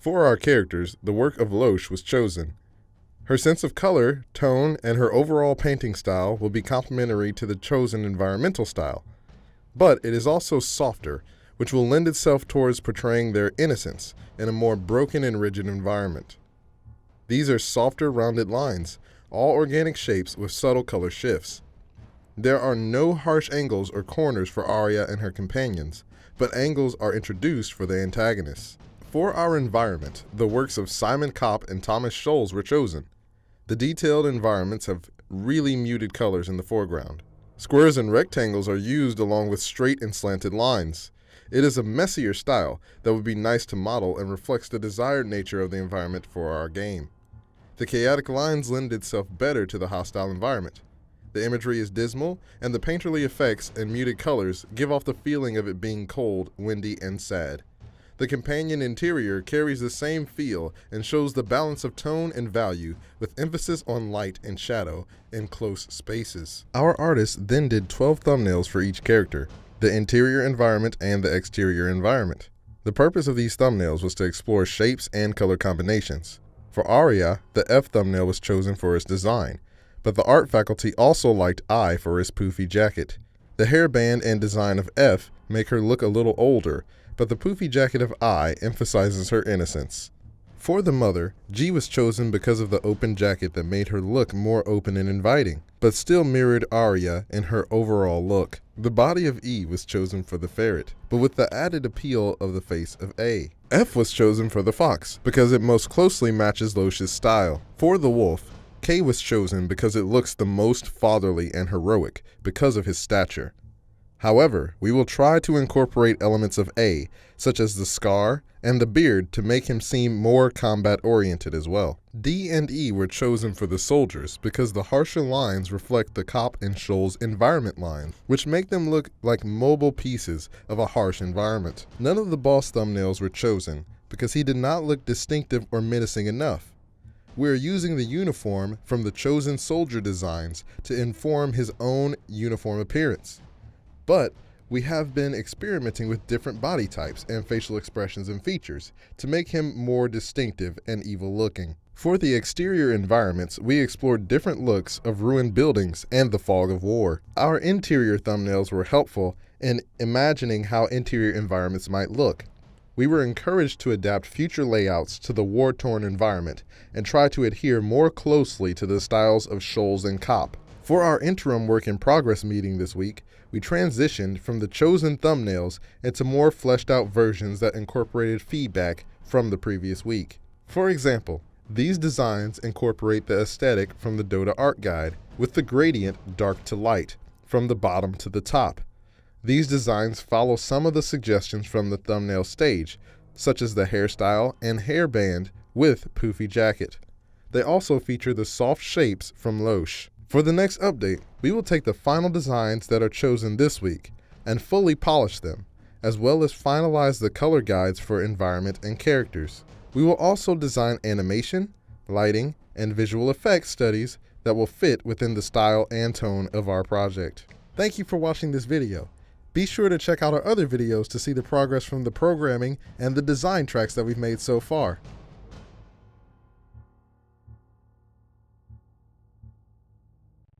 For our characters, the work of Loesch was chosen. Her sense of color, tone, and her overall painting style will be complementary to the chosen environmental style. But it is also softer, which will lend itself towards portraying their innocence in a more broken and rigid environment. These are softer, rounded lines, all organic shapes with subtle color shifts. There are no harsh angles or corners for Arya and her companions, but angles are introduced for the antagonists. For our environment, the works of Simon Kopp and Thomas Scholz were chosen. The detailed environments have really muted colors in the foreground. Squares and rectangles are used along with straight and slanted lines. It is a messier style that would be nice to model and reflects the desired nature of the environment for our game. The chaotic lines lend itself better to the hostile environment. The imagery is dismal, and the painterly effects and muted colors give off the feeling of it being cold, windy, and sad. The companion interior carries the same feel and shows the balance of tone and value with emphasis on light and shadow in close spaces. Our artist then did 12 thumbnails for each character, the interior environment and the exterior environment. The purpose of these thumbnails was to explore shapes and color combinations. For Arya, the F thumbnail was chosen for its design, but the art faculty also liked I for his poofy jacket. The hairband and design of F make her look a little older, but the poofy jacket of I emphasizes her innocence. For the mother, G was chosen because of the open jacket that made her look more open and inviting, but still mirrored Arya in her overall look. The body of E was chosen for the ferret, but with the added appeal of the face of A. F was chosen for the fox, because it most closely matches Loesch's style. For the wolf, K was chosen because it looks the most fatherly and heroic, because of his stature. However, we will try to incorporate elements of A, such as the scar and the beard, to make him seem more combat-oriented as well. D and E were chosen for the soldiers because the harsher lines reflect the Kopp and Scholz environment lines, which make them look like mobile pieces of a harsh environment. None of the boss thumbnails were chosen because he did not look distinctive or menacing enough. We are using the uniform from the chosen soldier designs to inform his own uniform appearance. But we have been experimenting with different body types and facial expressions and features to make him more distinctive and evil-looking. For the exterior environments, we explored different looks of ruined buildings and the fog of war. Our interior thumbnails were helpful in imagining how interior environments might look. We were encouraged to adapt future layouts to the war-torn environment and try to adhere more closely to the styles of Scholz and Kopp. For our interim work in progress meeting this week, we transitioned from the chosen thumbnails into more fleshed out versions that incorporated feedback from the previous week. For example, these designs incorporate the aesthetic from the Dota art guide, with the gradient dark to light, from the bottom to the top. These designs follow some of the suggestions from the thumbnail stage, such as the hairstyle and hairband with poofy jacket. They also feature the soft shapes from Loesch. For the next update, we will take the final designs that are chosen this week and fully polish them, as well as finalize the color guides for environment and characters. We will also design animation, lighting, and visual effects studies that will fit within the style and tone of our project. Thank you for watching this video. Be sure to check out our other videos to see the progress from the programming and the design tracks that we've made so far.